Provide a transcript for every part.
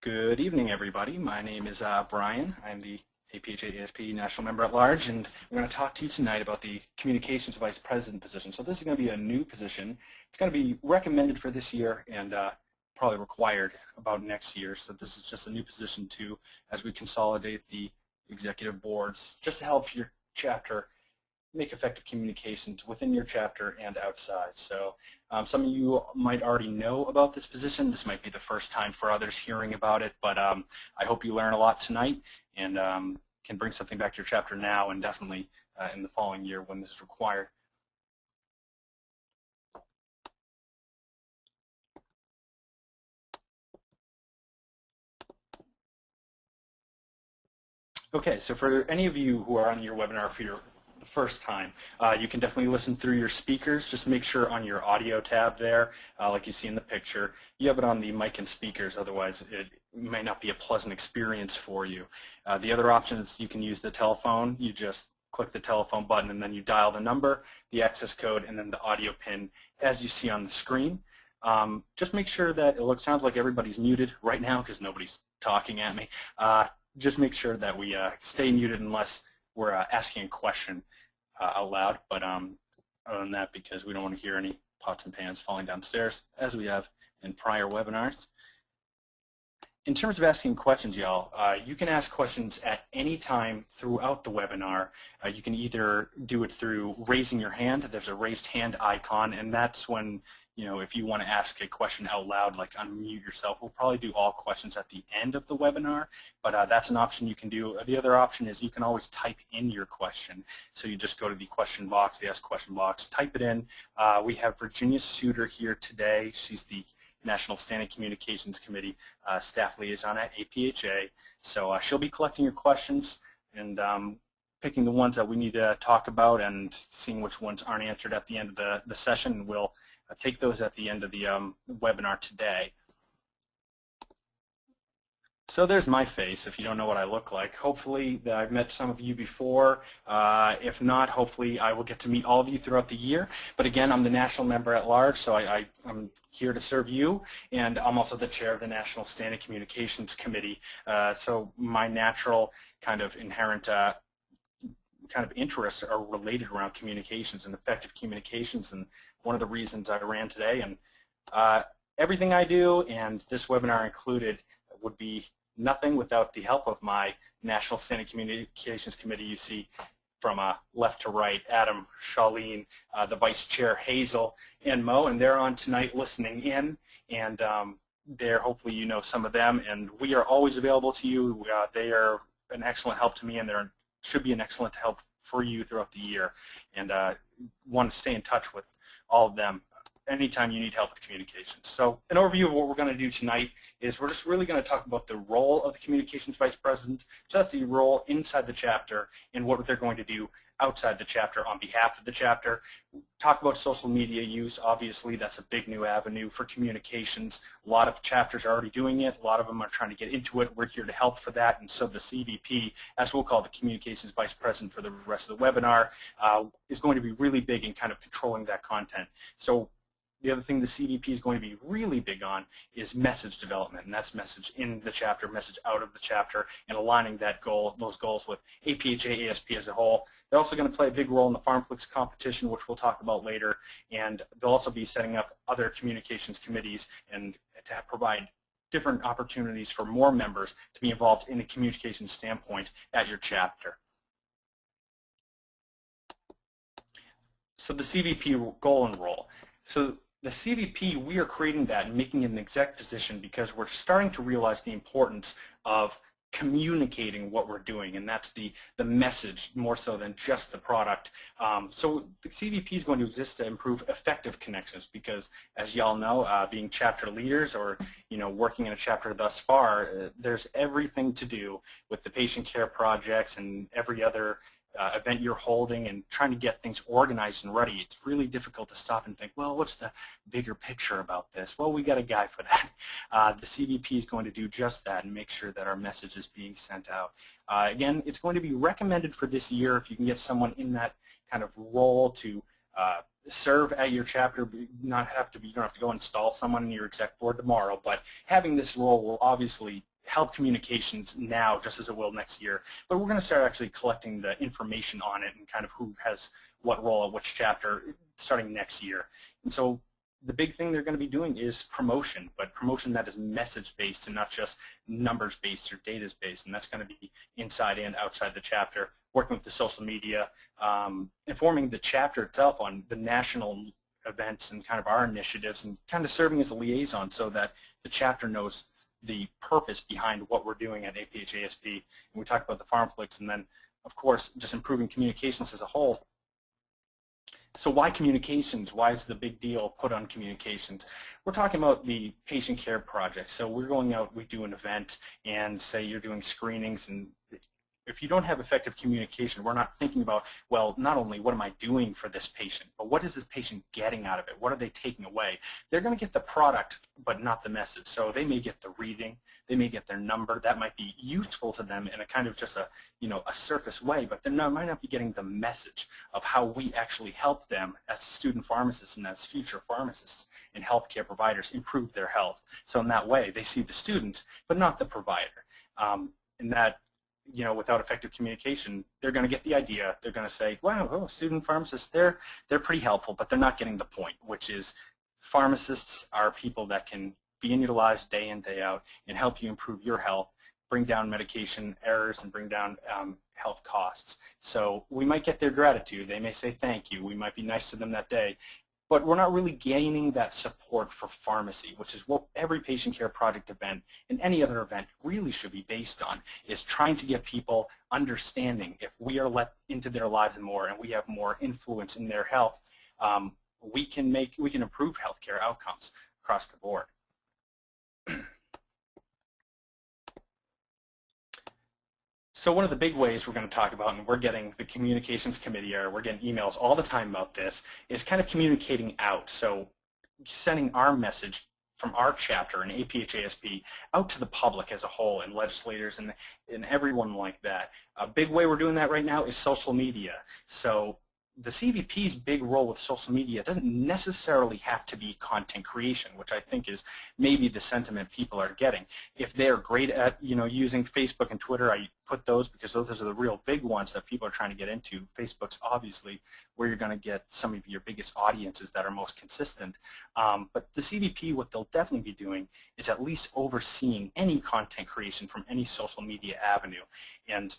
Good evening, everybody. My name is Brian. I'm the APhA ASP National Member at Large, and we're going to talk to you tonight about the Communications Vice President position. So this is going to be a new position. It's going to be recommended for this year and probably required about next year. So this is just a new position too, as we consolidate the executive boards, just to help your chapter make effective communications within your chapter and outside. So some of you might already know about this position. This might be the first time for others hearing about it, but I hope you learn a lot tonight and can bring something back to your chapter now and definitely in the following year when this is required. Okay, so for any of you who are on your webinar for the first time, you can definitely listen through your speakers. Just make sure on your audio tab there, like you see in the picture, you have it on the mic and speakers, otherwise it may not be a pleasant experience for you. The other option is you can use the telephone. You just click the telephone button and then you dial the number, the access code, and then the audio pin as you see on the screen. Just make sure that it sounds like everybody's muted right now because nobody's talking at me. Just make sure that we stay muted unless we're asking a question out loud. But other than that, because we don't want to hear any pots and pans falling downstairs, as we have in prior webinars. In terms of asking questions, y'all, you can ask questions at any time throughout the webinar. You can either do it through raising your hand. There's a raised hand icon, and that's when, you know, if you want to ask a question out loud, like unmute yourself. We'll probably do all questions at the end of the webinar, but that's an option you can do. The other option is you can always type in your question. So you just go to the question box, the ask question box, type it in. We have Virginia Suter here today. She's the National Standing Communications Committee staff liaison at APhA. So she'll be collecting your questions and picking the ones that we need to talk about and seeing which ones aren't answered at the end of the session. We'll take those at the end of the webinar today. So there's my face, if you don't know what I look like. Hopefully I've met some of you before. If not, hopefully I will get to meet all of you throughout the year. But again, I'm the National Member at Large, so I'm here to serve you, and I'm also the chair of the National Standing Communications Committee. So my natural kind of inherent kind of interests are related around communications and effective communications, and one of the reasons I ran today. And everything I do, and this webinar included, would be nothing without the help of my National Standing Communications Committee. You see from left to right, Adam, Charlene, the Vice Chair, Hazel, and Mo, and they're on tonight listening in, and they're, hopefully you know some of them, and we are always available to you. They are an excellent help to me, and they should be an excellent help for you throughout the year, and want to stay in touch with all of them anytime you need help with communications. So an overview of what we're going to do tonight is we're just really going to talk about the role of the Communications Vice President. So that's the role inside the chapter and what they're going to do outside the chapter on behalf of the chapter. Talk about social media use. Obviously, that's a big new avenue for communications. A lot of chapters are already doing it. A lot of them are trying to get into it. We're here to help for that. And so the CVP, as we'll call the Communications Vice President for the rest of the webinar, is going to be really big in kind of controlling that content. So the other thing the CVP is going to be really big on is message development, and that's message in the chapter, message out of the chapter, and aligning those goals with APhA ASP as a whole. They're also going to play a big role in the PharmFlix competition, which we'll talk about later, and they'll also be setting up other communications committees and to provide different opportunities for more members to be involved in a communication standpoint at your chapter. So the CVP goal and role. So the CVP, we are creating that and making it an exec position because we're starting to realize the importance of communicating what we're doing, and that's the message more so than just the product. So the CVP is going to exist to improve effective connections because, as y'all know, being chapter leaders or working in a chapter thus far, there's everything to do with the patient care projects and every other event you're holding and trying to get things organized and ready. It's really difficult to stop and think, well, what's the bigger picture about this? Well, we got a guy for that. The CVP is going to do just that and make sure that our message is being sent out. Again, it's going to be recommended for this year if you can get someone in that kind of role to serve at your chapter. You don't have to go install someone in your exec board tomorrow, but having this role will obviously help communications now just as it will next year, but we're going to start actually collecting the information on it and kind of who has what role at which chapter starting next year. And so the big thing they're going to be doing is promotion, but promotion that is message-based and not just numbers-based or data-based, and that's going to be inside and outside the chapter, working with the social media, informing the chapter itself on the national events and kind of our initiatives, and kind of serving as a liaison so that the chapter knows the purpose behind what we're doing at APhA ASP. And we talked about the PharmFlix, and then, of course, just improving communications as a whole. So why communications? Why is the big deal put on communications? We're talking about the patient care project. So we're going out, we do an event, and say you're doing screenings, and if you don't have effective communication, we're not thinking about, well, not only what am I doing for this patient, but what is this patient getting out of it? What are they taking away? They're going to get the product, but not the message. So they may get the reading, they may get their number. That might be useful to them in a kind of just a, a surface way, but they might not be getting the message of how we actually help them as student pharmacists and as future pharmacists and healthcare providers improve their health. So in that way, they see the student, but not the provider. And that, without effective communication, they're going to get the idea. They're going to say, wow, oh, student pharmacists, they're pretty helpful, but they're not getting the point, which is pharmacists are people that can be in your lives day in, day out and help you improve your health, bring down medication errors, and bring down health costs. So we might get their gratitude. They may say thank you. We might be nice to them that day. But we're not really gaining that support for pharmacy, which is what every patient care project event and any other event really should be based on, is trying to get people understanding if we are let into their lives more and we have more influence in their health, we can improve healthcare outcomes across the board. So one of the big ways we're going to talk about, and we're getting the communications committee, or we're getting emails all the time about this, is kind of communicating out. So sending our message from our chapter in APhA ASP out to the public as a whole, and legislators and everyone like that. A big way we're doing that right now is social media. So the CVP's big role with social media doesn't necessarily have to be content creation, which I think is maybe the sentiment people are getting. If they're great at using Facebook and Twitter, I put those because those are the real big ones that people are trying to get into. Facebook's obviously where you're going to get some of your biggest audiences that are most consistent. But the CVP, what they'll definitely be doing is at least overseeing any content creation from any social media avenue. And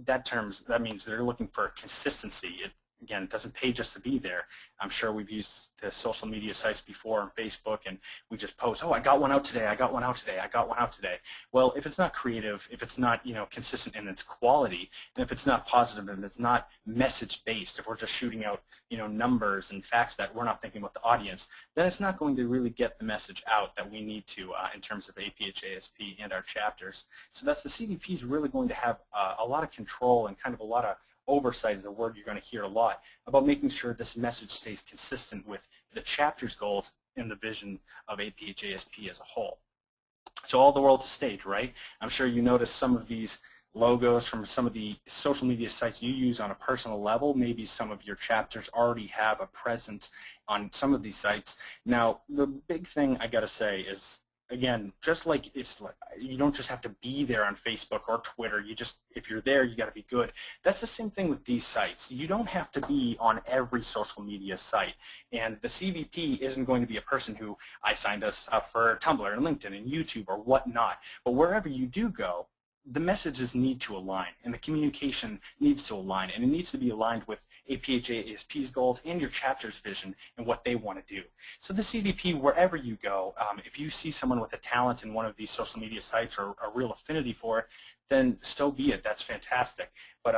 that means they're looking for consistency. Again, it doesn't pay just to be there. I'm sure we've used the social media sites before on Facebook, and we just post, oh, I got one out today, I got one out today, I got one out today. Well, if it's not creative, if it's not consistent in its quality, and if it's not positive and it's not message-based, if we're just shooting out numbers and facts that we're not thinking about the audience, then it's not going to really get the message out that we need to in terms of APhA ASP and our chapters. So that's the CVP is really going to have a lot of control and kind of a lot of oversight is a word you're going to hear a lot about making sure this message stays consistent with the chapter's goals and the vision of APhA ASP as a whole. So all the world's a stage, right? I'm sure you noticed some of these logos from some of the social media sites you use on a personal level. Maybe some of your chapters already have a presence on some of these sites. Now, the big thing I got to say is, again, just like you don't just have to be there on Facebook or Twitter. If you're there, you got to be good. That's the same thing with these sites. You don't have to be on every social media site. And the CVP isn't going to be a person who I signed us up for Tumblr and LinkedIn and YouTube or whatnot. But wherever you do go, the messages need to align, and the communication needs to align, and it needs to be aligned with APhA ASP's goals and your chapter's vision and what they want to do. So the CVP, wherever you go, if you see someone with a talent in one of these social media sites or a real affinity for it, then so be it. That's fantastic. But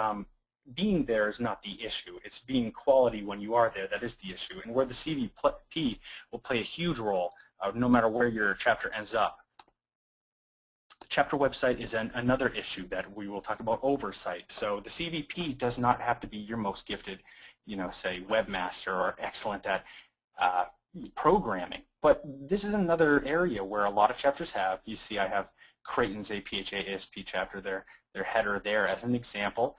being there is not the issue. It's being quality when you are there that is the issue, and where the CVP will play a huge role no matter where your chapter ends up. Chapter website is another issue that we will talk about, oversight. So the CVP does not have to be your most gifted, say webmaster or excellent at programming. But this is another area where a lot of chapters have. You see I have Creighton's APhA ASP chapter, their header there as an example.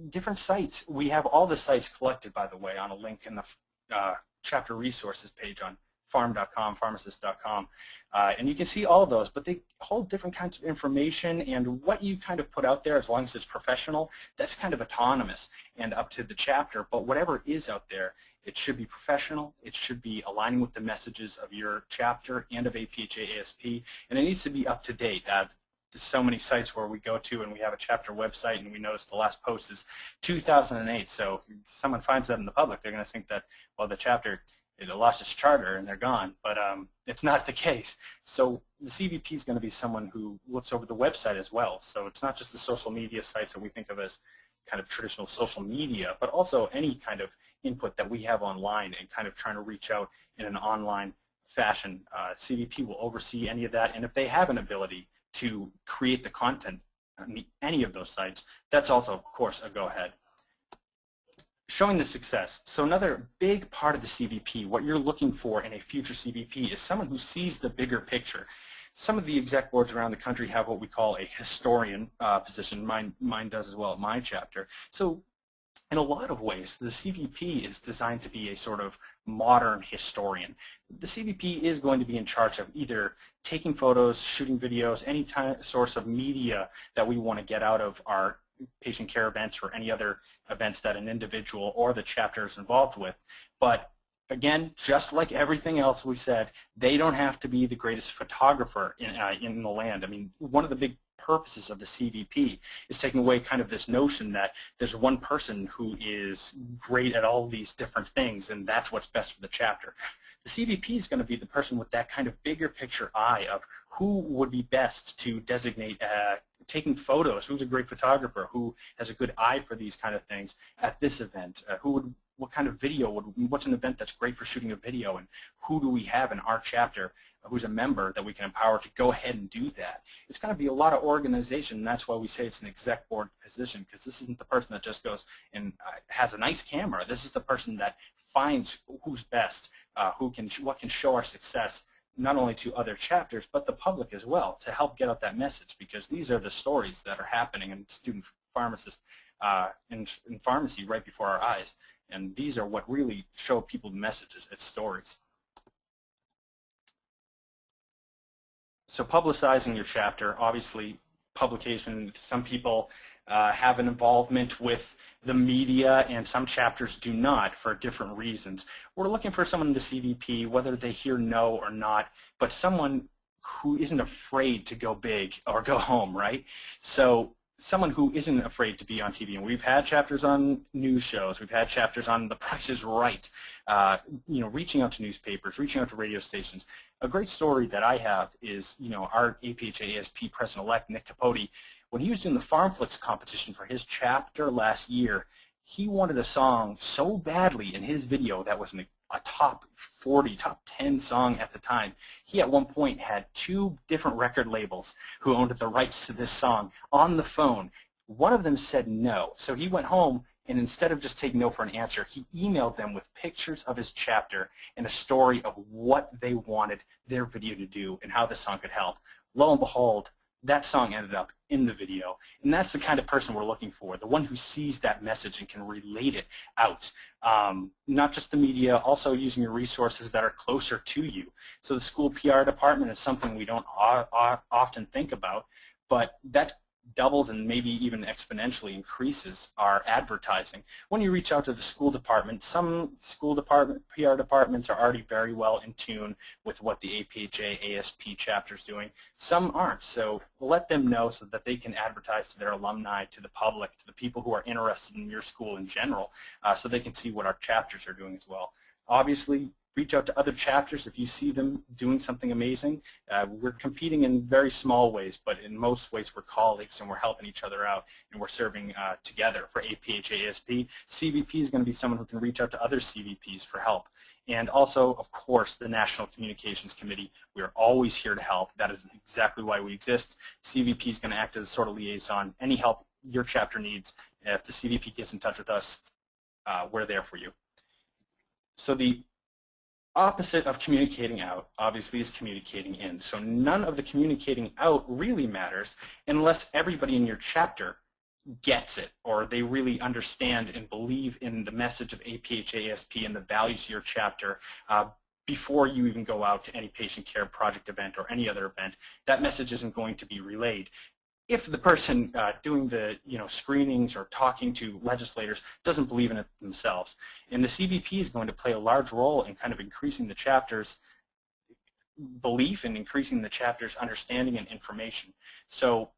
Different sites. We have all the sites collected, by the way, on a link in the chapter resources page on pharm.com, pharmacist.com, and you can see all of those, but they hold different kinds of information, and what you kind of put out there, as long as it's professional, that's kind of autonomous and up to the chapter. But whatever is out there, it should be professional, it should be aligning with the messages of your chapter and of APhA ASP, and it needs to be up to date. There's so many sites where we go to and we have a chapter website and we notice the last post is 2008. So if someone finds that in the public, they're going to think that, well, the chapter, it lost its charter and they're gone. But it's not the case. So the CVP is going to be someone who looks over the website as well. So it's not just the social media sites that we think of as kind of traditional social media, but also any kind of input that we have online and kind of trying to reach out in an online fashion. CVP will oversee any of that, and if they have an ability to create the content on any of those sites, that's also, of course, a go-ahead. Showing the success. So another big part of the CVP, what you're looking for in a future CVP is someone who sees the bigger picture. Some of the exec boards around the country have what we call a historian position. Mine does as well at my chapter. So in a lot of ways, the CVP is designed to be a sort of modern historian. The CVP is going to be in charge of either taking photos, shooting videos, any source of media that we want to get out of our patient care events or any other events that an individual or the chapter is involved with. But again, just like everything else we said, they don't have to be the greatest photographer in the land. I mean, one of the big purposes of the CVP is taking away kind of this notion that there's one person who is great at all these different things and that's what's best for the chapter. The CVP is going to be the person with that kind of bigger picture eye of who would be best to designate taking photos, who's a great photographer, who has a good eye for these kind of things at this event, what kind of video, what's an event that's great for shooting a video, and who do we have in our chapter who's a member that we can empower to go ahead and do that. It's going to be a lot of organization, and that's why we say it's an exec board position, because this isn't the person that just goes and has a nice camera. This is the person that finds who's best, what can show our success, not only to other chapters, but the public as well, to help get out that message, because these are the stories that are happening in student pharmacists in pharmacy right before our eyes. And these are what really show people the messages, it's stories. So publicizing your chapter, obviously publication, some people have an involvement with the media and some chapters do not for different reasons. We're looking for someone in the CVP, whether they hear no or not, but someone who isn't afraid to go big or go home, right? So someone who isn't afraid to be on TV. And we've had chapters on news shows. We've had chapters on The Price is Right, reaching out to newspapers, reaching out to radio stations. A great story that I have is, our APhA ASP President-elect, Nick Capote, when he was doing the PharmFlix competition for his chapter last year, he wanted a song so badly in his video that was a top 40, top 10 song at the time. He at one point had 2 different record labels who owned the rights to this song on the phone. One of them said no. So he went home and instead of just taking no for an answer, he emailed them with pictures of his chapter and a story of what they wanted their video to do and how the song could help. Lo and behold, that song ended up in the video, and that's the kind of person we're looking for, the one who sees that message and can relate it out. Not just the media, also using your resources that are closer to you. So the school PR department is something we don't often think about, but that doubles and maybe even exponentially increases our advertising. When you reach out to the school department, some school department PR departments are already very well in tune with what the APhA ASP chapter is doing. Some aren't, so let them know so that they can advertise to their alumni, to the public, to the people who are interested in your school in general, so they can see what our chapters are doing as well. Obviously, reach out to other chapters if you see them doing something amazing. We're competing in very small ways, but in most ways we're colleagues and we're helping each other out and we're serving together for APhA ASP. CVP is going to be someone who can reach out to other CVPs for help. And also, of course, the National Communications Committee. We are always here to help. That is exactly why we exist. CVP is going to act as a sort of liaison. Any help your chapter needs, if the CVP gets in touch with us, we're there for you. So the opposite of communicating out, obviously, is communicating in. So none of the communicating out really matters unless everybody in your chapter gets it, or they really understand and believe in the message of APhA ASP and the values of your chapter before you even go out to any patient care project event or any other event. That message isn't going to be relayed. If the person doing the screenings or talking to legislators doesn't believe in it themselves. And the CVP is going to play a large role in kind of increasing the chapter's belief and increasing the chapter's understanding and information. So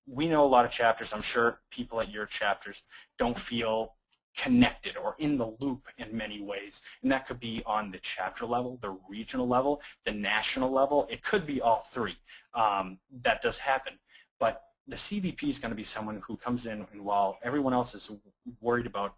we know a lot of chapters, I'm sure people at your chapters don't feel connected or in the loop in many ways. And that could be on the chapter level, the regional level, the national level. It could be all three. That does happen. But the CVP is going to be someone who comes in, and while everyone else is worried about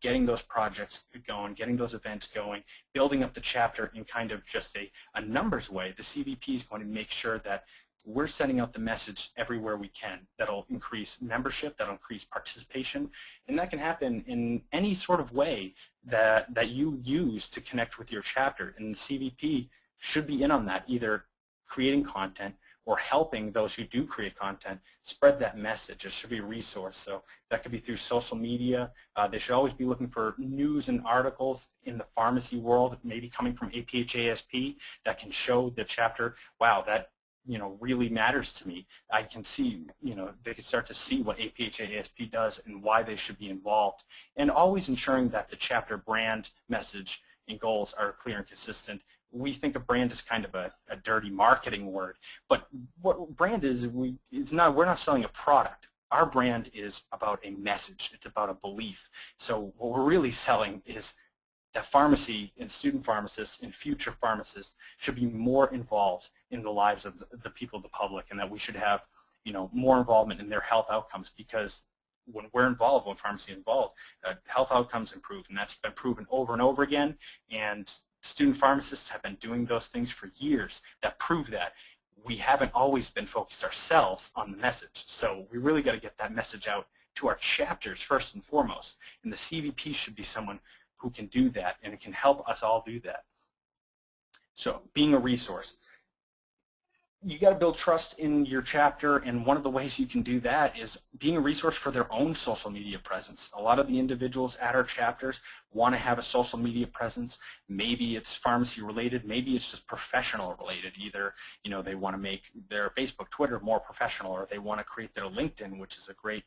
getting those projects going, getting those events going, building up the chapter in kind of just a numbers way, the CVP is going to make sure that we're sending out the message everywhere we can. That'll increase membership, that'll increase participation, and that can happen in any sort of way that you use to connect with your chapter. And the CVP should be in on that, either creating content or helping those who do create content spread that message. It should be a resource. So that could be through social media. They should always be looking for news and articles in the pharmacy world, maybe coming from APhA ASP, that can show the chapter, wow, that really matters to me. I can see, they can start to see what APhA ASP does and why they should be involved. And always ensuring that the chapter brand message and goals are clear and consistent. We think of brand as kind of a dirty marketing word, but what brand is, we're not selling a product. Our brand is about a message. It's about a belief. So what we're really selling is that pharmacy and student pharmacists and future pharmacists should be more involved in the lives of the people of the public, and that we should have more involvement in their health outcomes, because when we're involved, when pharmacy is involved, health outcomes improve, and that's been proven over and over again. And student pharmacists have been doing those things for years that prove that. We haven't always been focused ourselves on the message. So we really got to get that message out to our chapters first and foremost. And the CVP should be someone who can do that, and it can help us all do that. So being a resource. You got to build trust in your chapter, and one of the ways you can do that is being a resource for their own social media presence. A lot of the individuals at our chapters want to have a social media presence. Maybe it's pharmacy related, maybe it's just professional related. Either they want to make their Facebook, Twitter more professional, or they want to create their LinkedIn, which is a great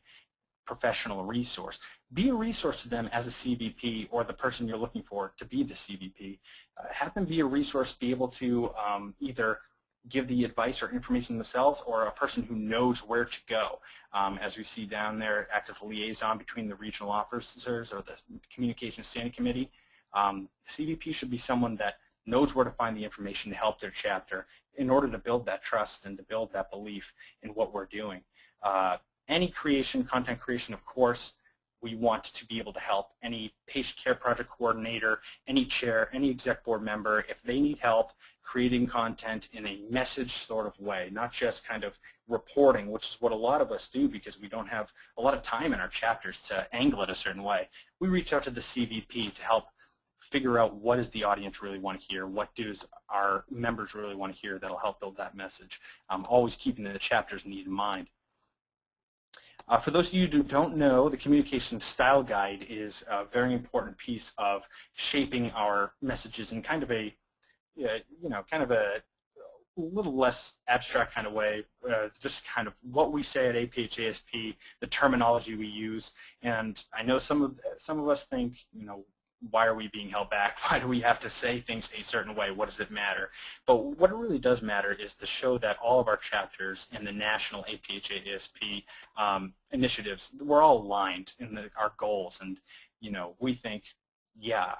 professional resource. Be a resource to them as a CVP, or the person you're looking for to be the CVP. Have them be a resource, be able to either give the advice or information themselves, or a person who knows where to go. As we see down there, act as a liaison between the regional officers or the Communications Standing Committee. CVP should be someone that knows where to find the information to help their chapter in order to build that trust and to build that belief in what we're doing. Any creation, content creation, of course, we want to be able to help any patient care project coordinator, any chair, any exec board member, if they need help creating content in a message sort of way, not just kind of reporting, which is what a lot of us do because we don't have a lot of time in our chapters to angle it a certain way. We reach out to the CVP to help figure out what does the audience really want to hear, what does our members really want to hear that'll help build that message, always keeping the chapter's need in mind. For those of you who don't know, the Communication Style Guide is a very important piece of shaping our messages in kind of a, kind of a little less abstract kind of way, just kind of what we say at APhA ASP, the terminology we use. And I know some of us think, why are we being held back? Why do we have to say things a certain way? What does it matter? But what it really does matter is to show that all of our chapters in the national APhA ASP initiatives, we're all aligned in our goals. And, we think, yeah,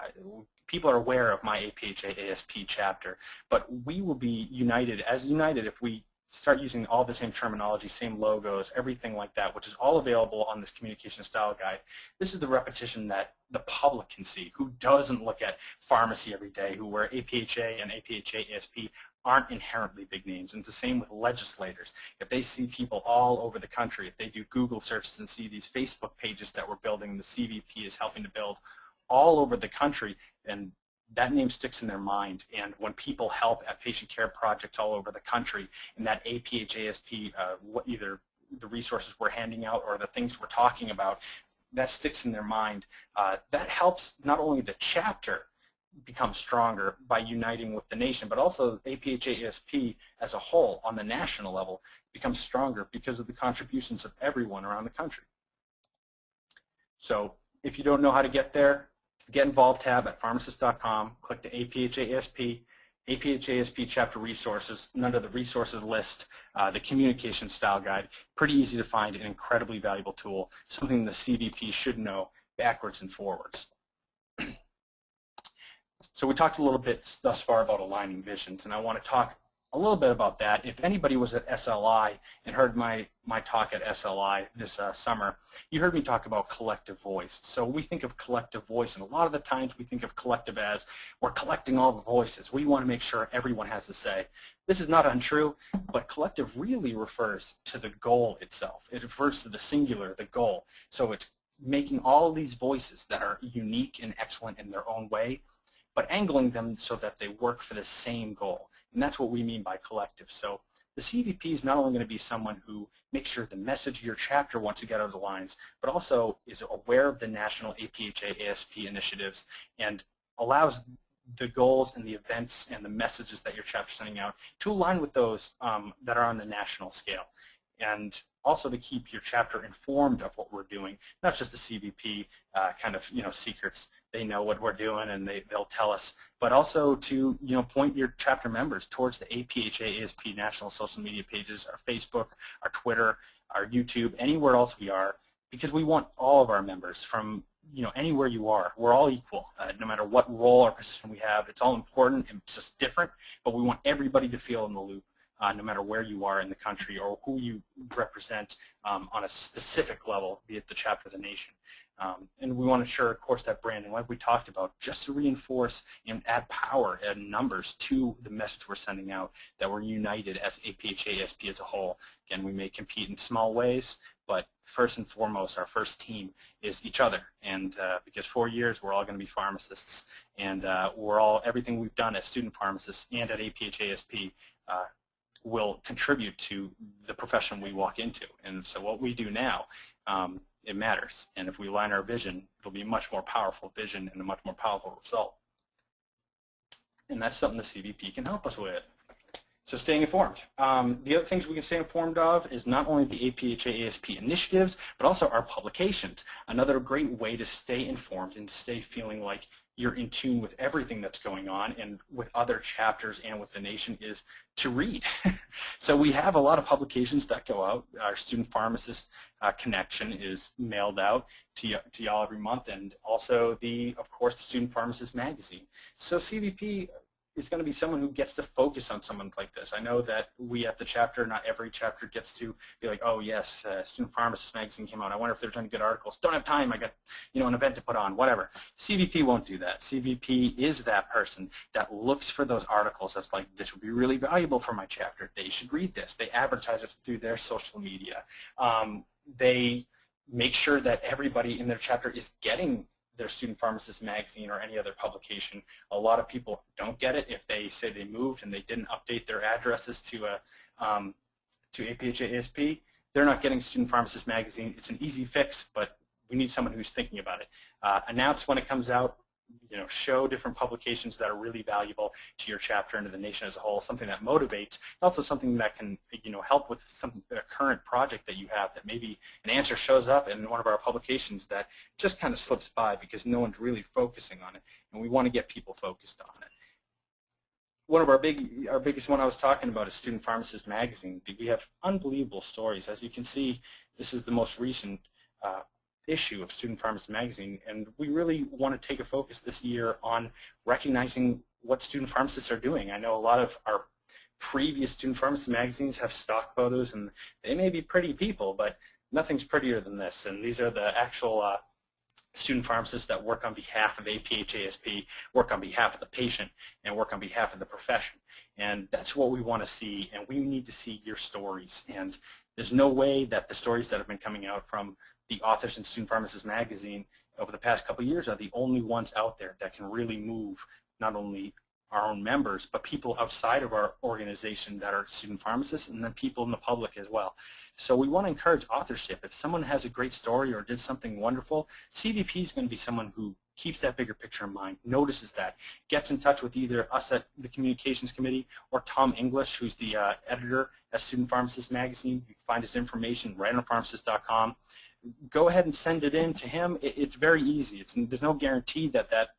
people are aware of my APhA ASP chapter, but we will be united if we start using all the same terminology, same logos, everything like that, which is all available on this Communication Style Guide. This is the repetition that the public can see, who doesn't look at pharmacy every day, where APhA and APhA ASP aren't inherently big names. And it's the same with legislators. If they see people all over the country, if they do Google searches and see these Facebook pages that we're building, the CVP is helping to build all over the country, and that name sticks in their mind. And when people help at patient care projects all over the country, and that APhA ASP, either the resources we're handing out or the things we're talking about, that sticks in their mind. That helps not only the chapter, become stronger by uniting with the nation, but also APhA ASP as a whole on the national level becomes stronger because of the contributions of everyone around the country. So if you don't know how to get there, the Get Involved tab at pharmacist.com, click the APhA ASP, APhA ASP chapter resources, and under the resources list, the communication style guide. Pretty easy to find, an incredibly valuable tool, something the CVP should know backwards and forwards. So we talked a little bit thus far about aligning visions, and I want to talk a little bit about that. If anybody was at SLI and heard my talk at SLI this summer, you heard me talk about collective voice. So we think of collective voice, and a lot of the times we think of collective as we're collecting all the voices. We want to make sure everyone has a say. This is not untrue, but collective really refers to the goal itself. It refers to the singular, the goal. So it's making all of these voices that are unique and excellent in their own way, but angling them so that they work for the same goal. And that's what we mean by collective. So the CVP is not only going to be someone who makes sure the message of your chapter wants to get out of the lines, but also is aware of the national APhA ASP initiatives and allows the goals and the events and the messages that your chapter is sending out to align with those that are on the national scale. And also to keep your chapter informed of what we're doing, not just the CVP kind of secrets. They know what we're doing and they'll tell us, but also to point your chapter members towards the APhA ASP national social media pages, our Facebook, our Twitter, our YouTube, anywhere else we are, because we want all of our members from anywhere you are. We're all equal, no matter what role or position we have. It's all important and it's just different, but we want everybody to feel in the loop. No matter where you are in the country or who you represent on a specific level, be it the chapter of the nation. And we want to ensure, of course, that branding, like we talked about, just to reinforce and add power and numbers to the message we're sending out, that we're united as APhA ASP as a whole. Again, we may compete in small ways, but first and foremost, our first team is each other. And because 4 years, we're all going to be pharmacists, and everything we've done as student pharmacists and at APhA ASP will contribute to the profession we walk into. And so what we do now, it matters. And if we align our vision, it'll be a much more powerful vision and a much more powerful result. And that's something the CVP can help us with. So staying informed. The other things we can stay informed of is not only the APhA ASP initiatives, but also our publications. Another great way to stay informed and stay feeling like you're in tune with everything that's going on and with other chapters and with the nation is to read. So we have a lot of publications that go out. Our student pharmacist connection is mailed out to y'all every month, and also of course, the Student Pharmacist magazine. So CVP is going to be someone who gets to focus on someone like this. I know that we at the chapter, not every chapter gets to be like, oh yes, Student Pharmacist magazine came out. I wonder if there's any good articles. Don't have time. I got an event to put on, whatever. CVP won't do that. CVP is that person that looks for those articles that's like, this would be really valuable for my chapter. They should read this. They advertise it through their social media. They make sure that everybody in their chapter is getting their Student Pharmacist magazine or any other publication. A lot of people don't get it if they say they moved and they didn't update their addresses to APhA ASP. They're not getting Student Pharmacist magazine. It's an easy fix, but we need someone who's thinking about it. Announce when it comes out. Show different publications that are really valuable to your chapter and to the nation as a whole, something that motivates, also something that can help with a current project that you have, that maybe an answer shows up in one of our publications that just kind of slips by because no one's really focusing on it, and we want to get people focused on it. One of our biggest one I was talking about is Student Pharmacist magazine. We have unbelievable stories. As you can see, this is the most recent issue of Student Pharmacist magazine, and we really want to take a focus this year on recognizing what student pharmacists are doing. I know a lot of our previous Student Pharmacist magazines have stock photos, and they may be pretty people, but nothing's prettier than this. And these are the actual student pharmacists that work on behalf of APhA ASP, work on behalf of the patient, and work on behalf of the profession. And that's what we want to see, and we need to see your stories. And there's no way that the stories that have been coming out from the authors in Student Pharmacist magazine over the past couple of years are the only ones out there that can really move not only our own members, but people outside of our organization that are student pharmacists, and then people in the public as well. So we want to encourage authorship. If someone has a great story or did something wonderful, CVP is going to be someone who keeps that bigger picture in mind, notices that, gets in touch with either us at the Communications Committee or Tom English, who's the editor at Student Pharmacist Magazine. You can find his information right on pharmacist.com. Go ahead and send it in to him. It's very easy. There's no guarantee that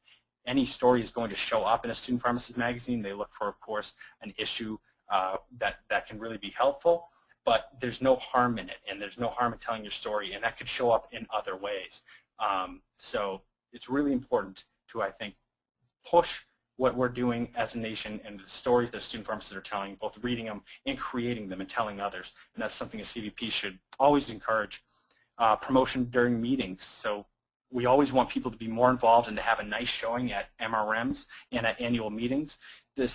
any story is going to show up in a Student Pharmacist Magazine. They look for, of course, an issue that can really be helpful, but there's no harm in it, and there's no harm in telling your story, and that could show up in other ways. So it's really important to, I think, push what we're doing as a nation and the stories that student pharmacists are telling, both reading them and creating them and telling others. And that's something a CVP should always encourage. Promotion during meetings. So we always want people to be more involved and to have a nice showing at MRMs and at annual meetings. The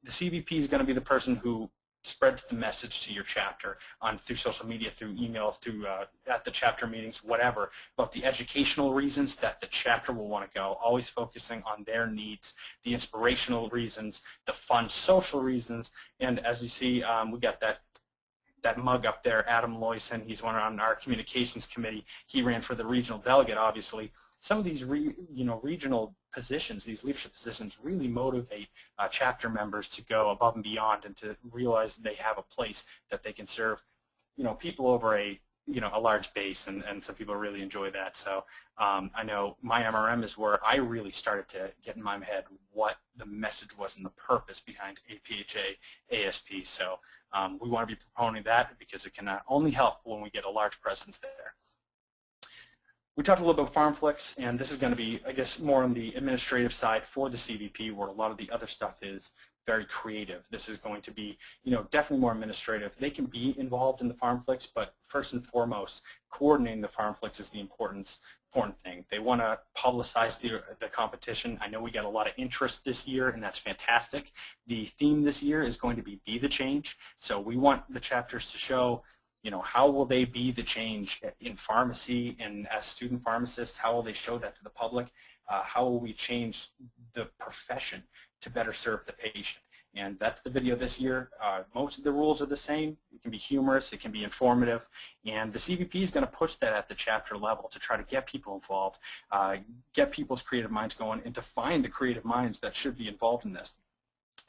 CVP is going to be the person who spreads the message to your chapter through social media, through emails, through at the chapter meetings, whatever, about the educational reasons that the chapter will want to go, always focusing on their needs, the inspirational reasons, the fun social reasons, and as you see, we got that mug up there, Adam Loyson. He's one on our communications committee. He ran for the regional delegate, obviously. Some of these regional positions, these leadership positions, really motivate chapter members to go above and beyond and to realize that they have a place that they can serve, people over a large base, and some people really enjoy that. So I know my MRM is where I really started to get in my head what the message was and the purpose behind APhA ASP. So we want to be promoting that because it can not only help when we get a large presence there. We talked a little bit about PharmFlix, and this is going to be, I guess, more on the administrative side for the CVP, where a lot of the other stuff is very creative. This is going to be, definitely more administrative. They can be involved in the PharmFlix, but first and foremost, coordinating the PharmFlix is the important thing. They want to publicize the competition. I know we got a lot of interest this year, and that's fantastic. The theme this year is going to be the change. So we want the chapters to show, how will they be the change in pharmacy and as student pharmacists? How will they show that to the public? How will we change the profession to better serve the patient? And that's the video this year. Most of the rules are the same. It can be humorous, it can be informative, and the CVP is going to push that at the chapter level to try to get people involved, get people's creative minds going, and to find the creative minds that should be involved in this.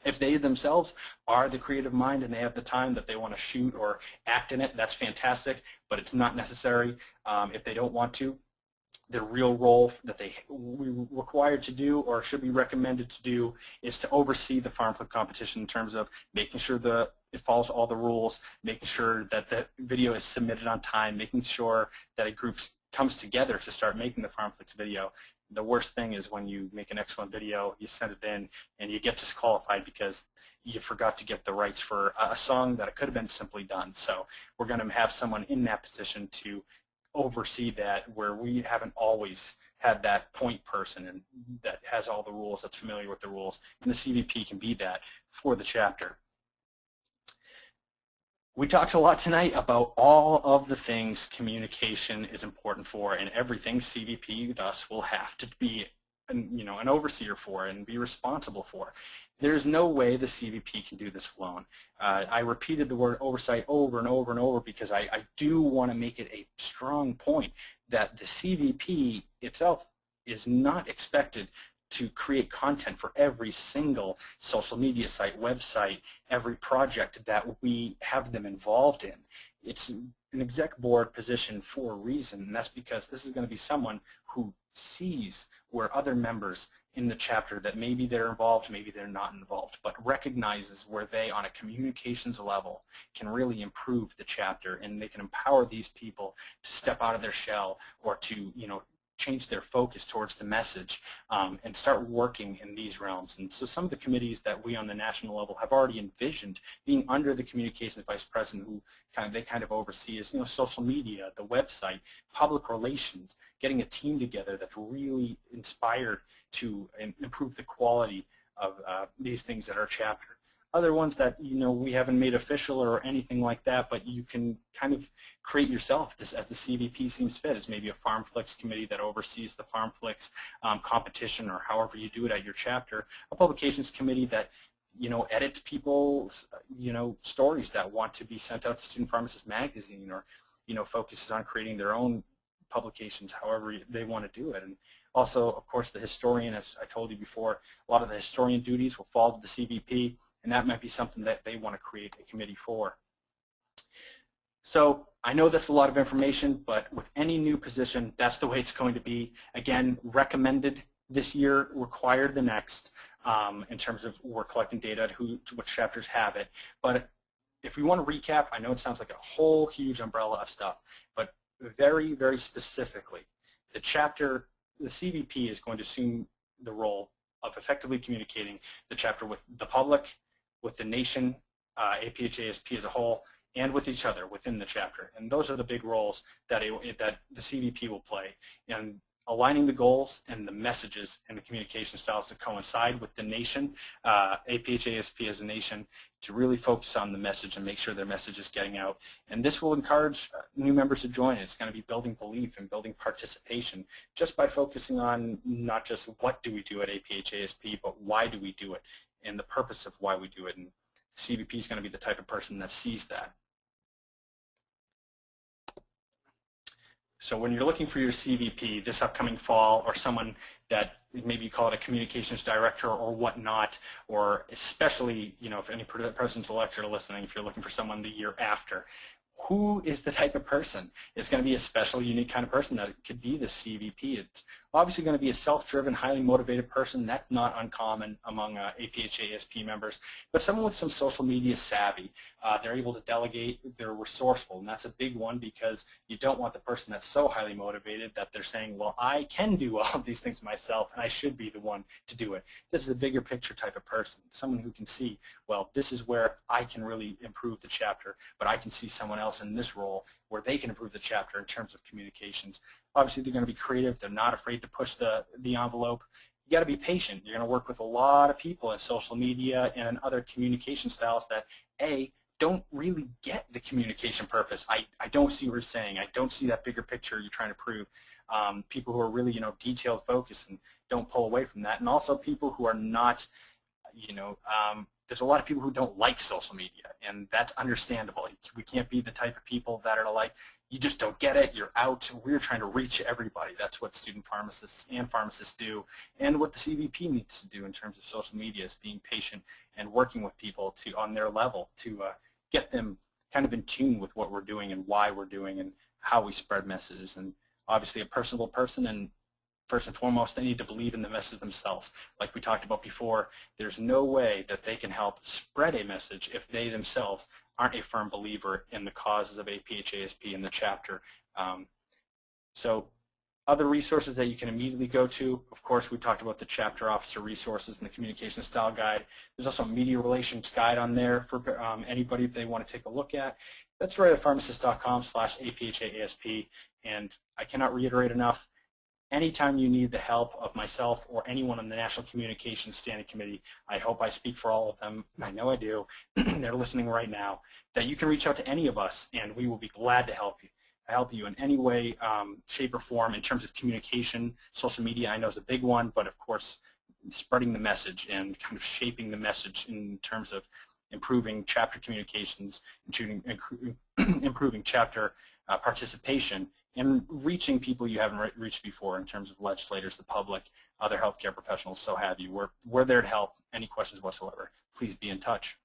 If they themselves are the creative mind and they have the time that they want to shoot or act in it, that's fantastic, but it's not necessary. If they don't want to, the real role that we're required to do or should be recommended to do is to oversee the PharmFlix competition in terms of making sure it follows all the rules, making sure that the video is submitted on time, making sure that a group comes together to start making the PharmFlix video. The worst thing is when you make an excellent video, you send it in, and you get disqualified because you forgot to get the rights for a song that it could have been simply done. So we're going to have someone in that position to oversee that, where we haven't always had that point person and that has all the rules, that's familiar with the rules, and the CVP can be that for the chapter. We talked a lot tonight about all of the things communication is important for, and everything CVP thus will have to be an overseer for and be responsible for. There's no way the CVP can do this alone. I repeated the word oversight over and over and over because I do want to make it a strong point that the CVP itself is not expected to create content for every single social media site, website, every project that we have them involved in. It's an exec board position for a reason, and that's because this is going to be someone who sees where other members in the chapter that maybe they're involved, maybe they're not involved, but recognizes where they, on a communications level, can really improve the chapter, and they can empower these people to step out of their shell or to, change their focus towards the message and start working in these realms. And so some of the committees that we on the national level have already envisioned being under the communications vice president, who they kind of oversee is social media, the website, public relations, getting a team together that's really inspired to improve the quality of these things at our chapter. Other ones that we haven't made official or anything like that, but you can kind of create yourself this as the CVP seems fit. Is maybe a PharmFlix committee that oversees the PharmFlix competition, or however you do it at your chapter. A publications committee that edits people's stories that want to be sent out to Student Pharmacist Magazine, or focuses on creating their own publications, however they want to do it. And Also, of course, the historian, as I told you before, a lot of the historian duties will fall to the CVP, and that might be something that they want to create a committee for. So I know that's a lot of information, but with any new position, that's the way it's going to be. Again, recommended this year, required the next, in terms of we're collecting data, which chapters have it. But if we want to recap, I know it sounds like a whole huge umbrella of stuff, but very, very specifically, the CVP is going to assume the role of effectively communicating the chapter with the public, with the nation, APhA ASP as a whole, and with each other within the chapter. And those are the big roles that the CVP will play, and aligning the goals and the messages and the communication styles to coincide with the nation, APhA ASP as a nation, to really focus on the message and make sure their message is getting out. And this will encourage new members to join. It's going to be building belief and building participation just by focusing on not just what do we do at APhA ASP, but why do we do it and the purpose of why we do it. And CVP is going to be the type of person that sees that. So when you're looking for your CVP this upcoming fall, or someone that maybe you call it a communications director or whatnot, or especially, you know, if any presidents-elect are listening, if you're looking for someone the year after, who is the type of person? It's going to be a special, unique kind of person that could be the CVP. It's obviously going to be a self-driven, highly motivated person. That's not uncommon among APhA ASP members, but someone with some social media savvy. They're able to delegate, they're resourceful, and that's a big one, because you don't want the person that's so highly motivated that they're saying, well, I can do all of these things myself, and I should be the one to do it. This is a bigger picture type of person, someone who can see, well, this is where I can really improve the chapter, but I can see someone else in this role where they can improve the chapter in terms of communications. Obviously, they're going to be creative. They're not afraid to push the envelope. You got to be patient. You're going to work with a lot of people in social media and in other communication styles that, A, don't really get the communication purpose. I don't see what you're saying. I don't see that bigger picture you're trying to prove. People who are really, you know, detailed focused and don't pull away from that. And also people who are not, you know, there's a lot of people who don't like social media, and that's understandable. We can't be the type of people that are like, you just don't get it, you're out. We're trying to reach everybody. That's what student pharmacists and pharmacists do, and what the CVP needs to do in terms of social media is being patient and working with people on their level to get them kind of in tune with what we're doing and why we're doing and how we spread messages. And obviously a personable person, and first and foremost, they need to believe in the message themselves. Like we talked about before, there's no way that they can help spread a message if they themselves aren't a firm believer in the causes of APhA ASP in the chapter. So other resources that you can immediately go to, of course, we talked about the chapter officer resources and the communication style guide. There's also a media relations guide on there for anybody if they want to take a look at. That's right at pharmacist.com/APhA ASP, and I cannot reiterate enough, anytime you need the help of myself or anyone on the National Communications Standing Committee, I hope I speak for all of them. I know I do. They're listening right now. That you can reach out to any of us, and we will be glad to help you in any way, shape, or form in terms of communication. Social media, I know, is a big one, but of course, spreading the message and kind of shaping the message in terms of improving chapter communications, improving chapter participation, and reaching people you haven't reached before in terms of legislators, the public, other healthcare professionals, so have you. We're there to help. Any questions whatsoever, please be in touch.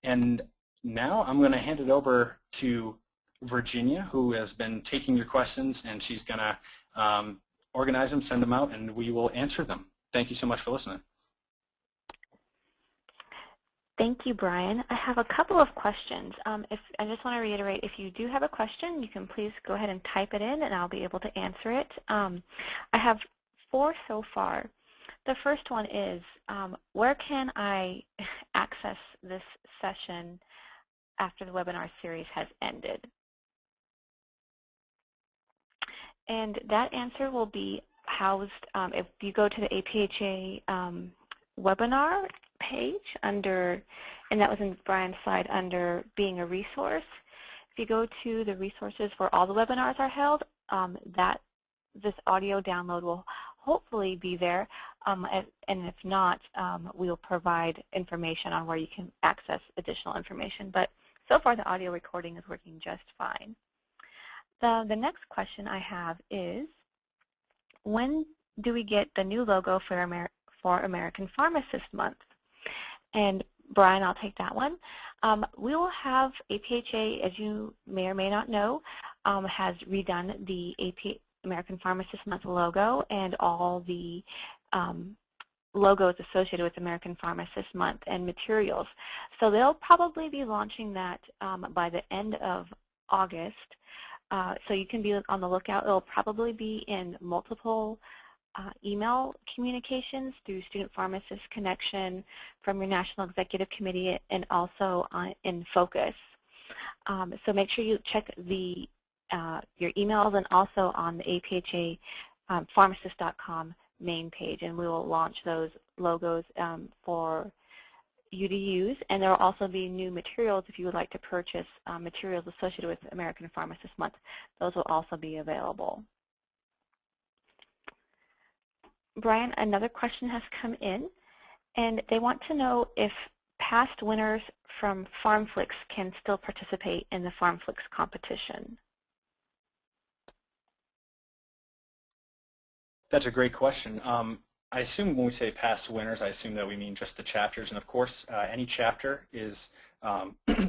And now I'm going to hand it over to Virginia, who has been taking your questions, and she's going to organize them, send them out, and we will answer them. Thank you so much for listening. Thank you, Brian. I have a couple of questions. I just want to reiterate, if you do have a question, you can please go ahead and type it in, and I'll be able to answer it. I have 4 so far. The first one is, where can I access this session after the webinar series has ended? And that answer will be housed, if you go to the APhA webinar page under, and that was in Brian's slide, under being a resource. If you go to the resources where all the webinars are held, this audio download will hopefully be there, and if not, we'll provide information on where you can access additional information. But so far the audio recording is working just fine. The next question I have is, when do we get the new logo for American Pharmacist Month? And Brian, I'll take that one. We will have APHA, as you may or may not know, has redone the American Pharmacist Month logo and all the logos associated with American Pharmacist Month and materials. So they'll probably be launching that by the end of August. So you can be on the lookout. It'll probably be in multiple email communications through Student Pharmacist Connection from your National Executive Committee and also in Focus. So make sure you check the your emails and also on the APHA pharmacist.com main page, and we will launch those logos for you to use. And there will also be new materials if you would like to purchase materials associated with American Pharmacist Month. Those will also be available. Brian, another question has come in, and they want to know if past winners from PharmFlix can still participate in the PharmFlix competition. That's a great question. I assume when we say past winners, I assume that we mean just the chapters. And of course, any chapter is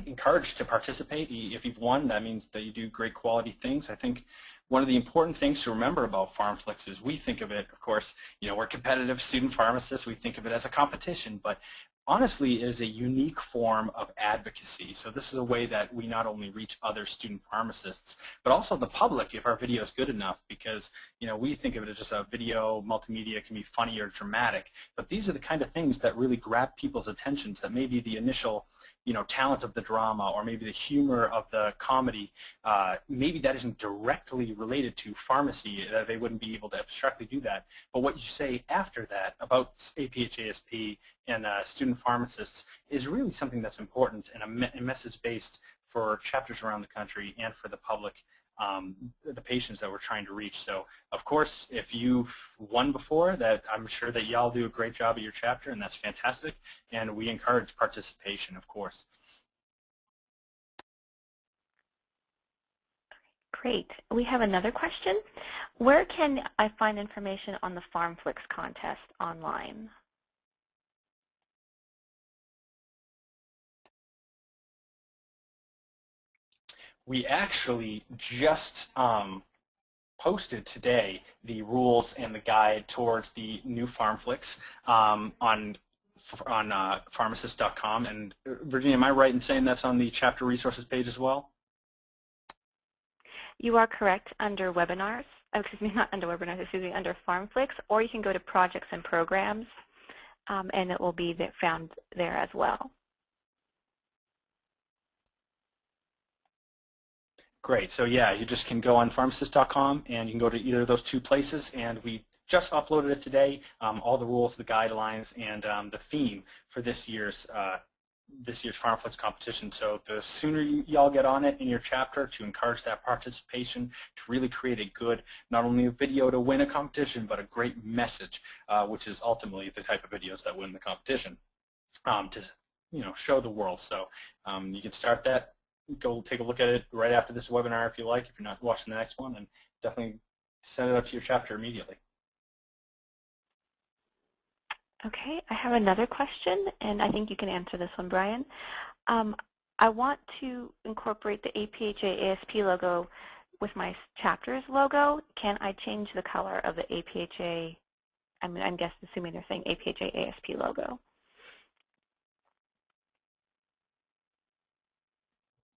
encouraged to participate. If you've won, that means that you do great quality things. I think one of the important things to remember about PharmFlix is we think of it, of course, we're competitive student pharmacists. We think of it as a competition, but honestly, it is a unique form of advocacy. So this is a way that we not only reach other student pharmacists, but also the public if our video is good enough, because we think of it as just a video, multimedia, can be funny or dramatic, but these are the kind of things that really grab people's attentions, that maybe the initial talent of the drama or maybe the humor of the comedy, maybe that isn't directly related to pharmacy. They wouldn't be able to abstractly do that. But what you say after that about APhA ASP and student pharmacists is really something that's important and a message based for chapters around the country and for the public, the patients that we're trying to reach. So of course, if you've won before, that I'm sure that y'all do a great job at your chapter, and that's fantastic, and we encourage participation, of course. Great. We have another question. Where can I find information on the PharmFlix contest online? We actually just posted today the rules and the guide towards the new PharmFlix on pharmacist.com. And Virginia, am I right in saying that's on the chapter resources page as well? You are correct, under webinars. Excuse me, not under webinars, excuse me, under PharmFlix, or you can go to projects and programs, and it will be found there as well. Great. So yeah, you just can go on pharmacist.com and you can go to either of those two places, and we just uploaded it today, all the rules, the guidelines, and the theme for this year's PharmFlix competition. So the sooner y'all get on it in your chapter to encourage that participation, to really create a good, not only a video to win a competition, but a great message, which is ultimately the type of videos that win the competition, to show the world. So you can start that. Go take a look at it right after this webinar if you like, if you're not watching the next one, and definitely send it up to your chapter immediately. Okay, I have another question, and I think you can answer this one, Brian. I want to incorporate the APHA ASP logo with my chapter's logo. Can I change the color of the APHA, I'm assuming they're saying APHA ASP logo?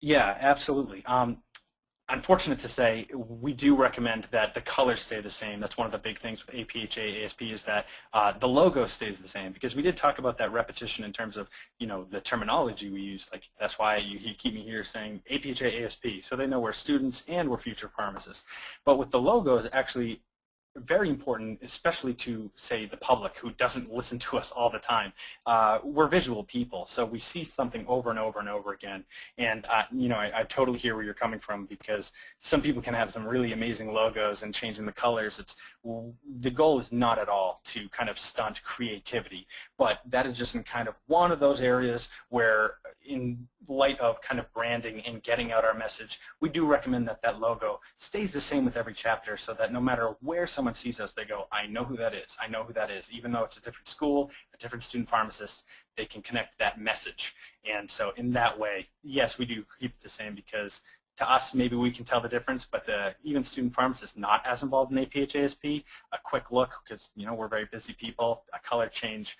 Yeah, absolutely. Unfortunate to say, we do recommend that the colors stay the same. That's one of the big things with APHA ASP is that the logo stays the same, because we did talk about that repetition in terms of the terminology we use. Like that's why you keep me here saying APHA ASP, so they know we're students and we're future pharmacists. But with the logos, actually very important, especially to, say, the public who doesn't listen to us all the time. We're visual people, so we see something over and over and over again. And I totally hear where you're coming from, because some people can have some really amazing logos, and changing the colors, the goal is not at all to kind of stunt creativity, but that is just in kind of one of those areas where in light of kind of branding and getting out our message, we do recommend that that logo stays the same with every chapter so that no matter where someone sees us, they go, I know who that is. I know who that is. Even though it's a different school, a different student pharmacist, they can connect that message. And so in that way, yes, we do keep it the same because to us, maybe we can tell the difference, but even student pharmacists not as involved in APhA ASP, a quick look, because we're very busy people, a color change,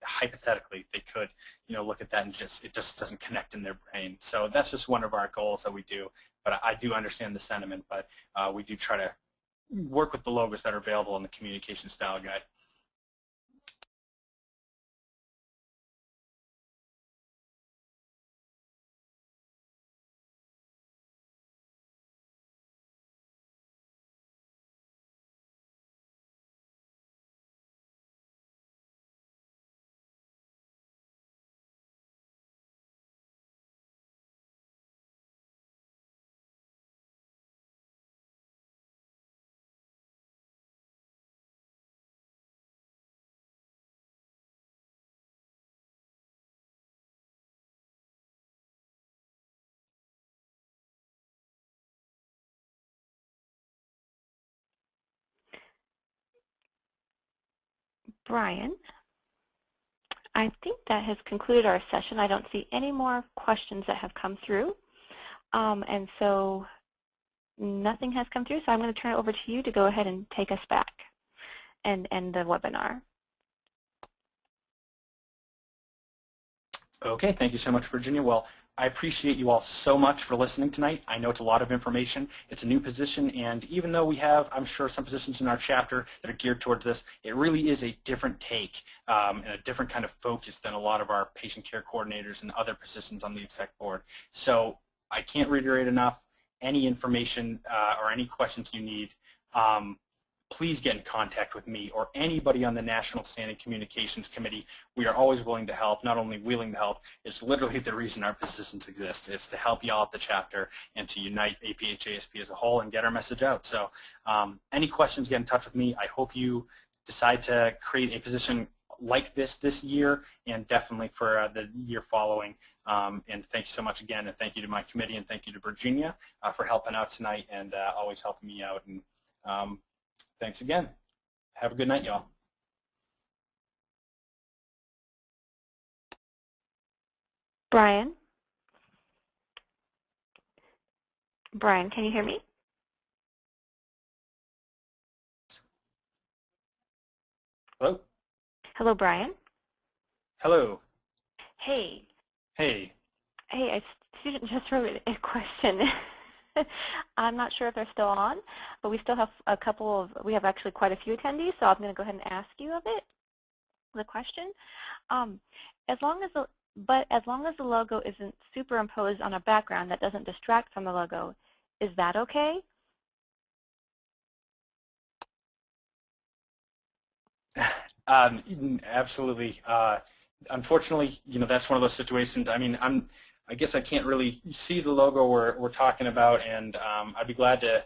hypothetically, they could look at that and it just doesn't connect in their brain. So that's just one of our goals that we do. But I do understand the sentiment, but we do try to work with the logos that are available in the communication style guide. Brian, I think that has concluded our session. I don't see any more questions that have come through. And so nothing has come through, so I'm going to turn it over to you to go ahead and take us back and end the webinar. Okay, thank you so much, Virginia. Well, I appreciate you all so much for listening tonight. I know it's a lot of information. It's a new position, and even though we have, I'm sure, some positions in our chapter that are geared towards this, it really is a different take and a different kind of focus than a lot of our patient care coordinators and other positions on the exec board. So I can't reiterate enough, any information or any questions you need, please get in contact with me or anybody on the National Standing Communications Committee. We are always willing to help, not only willing to help, it's literally the reason our positions exist. It's to help you all at the chapter and to unite APhA ASP as a whole and get our message out. So any questions, get in touch with me. I hope you decide to create a position like this year and definitely for the year following. And thank you so much again, and thank you to my committee, and thank you to Virginia for helping out tonight and always helping me out. And thanks again. Have a good night, y'all. Brian? Brian, can you hear me? Hello? Hello, Brian? Hello. Hey. Hey. Hey, a student just wrote a question. I'm not sure if they're still on, but we still have we have actually quite a few attendees, so I'm going to go ahead and ask you the question. As long as the logo isn't superimposed on a background that doesn't distract from the logo, is that okay? Absolutely. Unfortunately, that's one of those situations. I mean, I guess I can't really see the logo we're talking about, and I'd be glad to,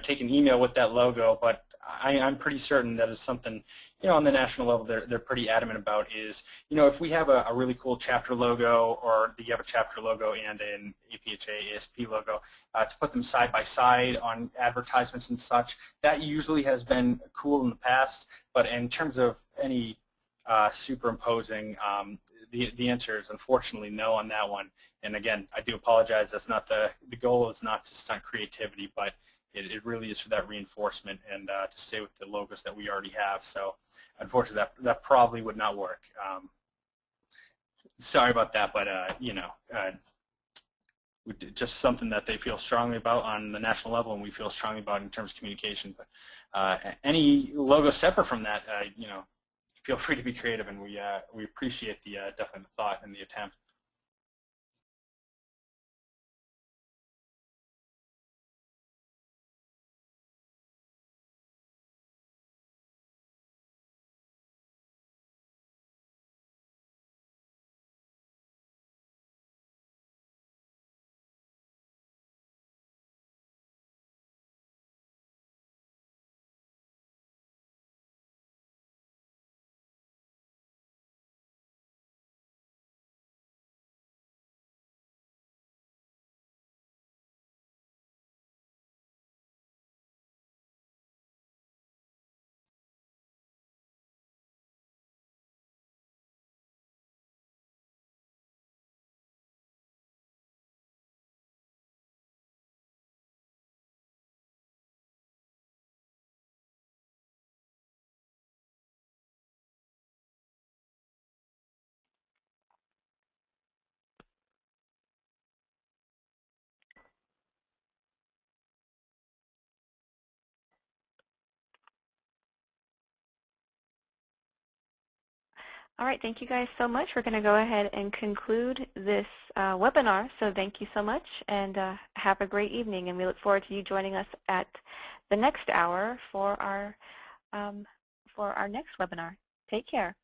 take an email with that logo. But I'm pretty certain that it's something, on the national level they're pretty adamant about. Is if we have a really cool chapter logo, or you have a chapter logo and an APhA ASP logo, to put them side by side on advertisements and such, that usually has been cool in the past. But in terms of any superimposing, the answer is unfortunately no on that one. And again, I do apologize. That's not the goal. Is not to stunt creativity, but it really is for that reinforcement and to stay with the logos that we already have. So unfortunately, that probably would not work. Sorry about that, but just something that they feel strongly about on the national level, and we feel strongly about in terms of communication. But any logo separate from that, feel free to be creative, and we appreciate the definite thought and the attempt. All right, thank you guys so much. We're going to go ahead and conclude this webinar. So thank you so much, and have a great evening. And we look forward to you joining us at the next hour for our next webinar. Take care.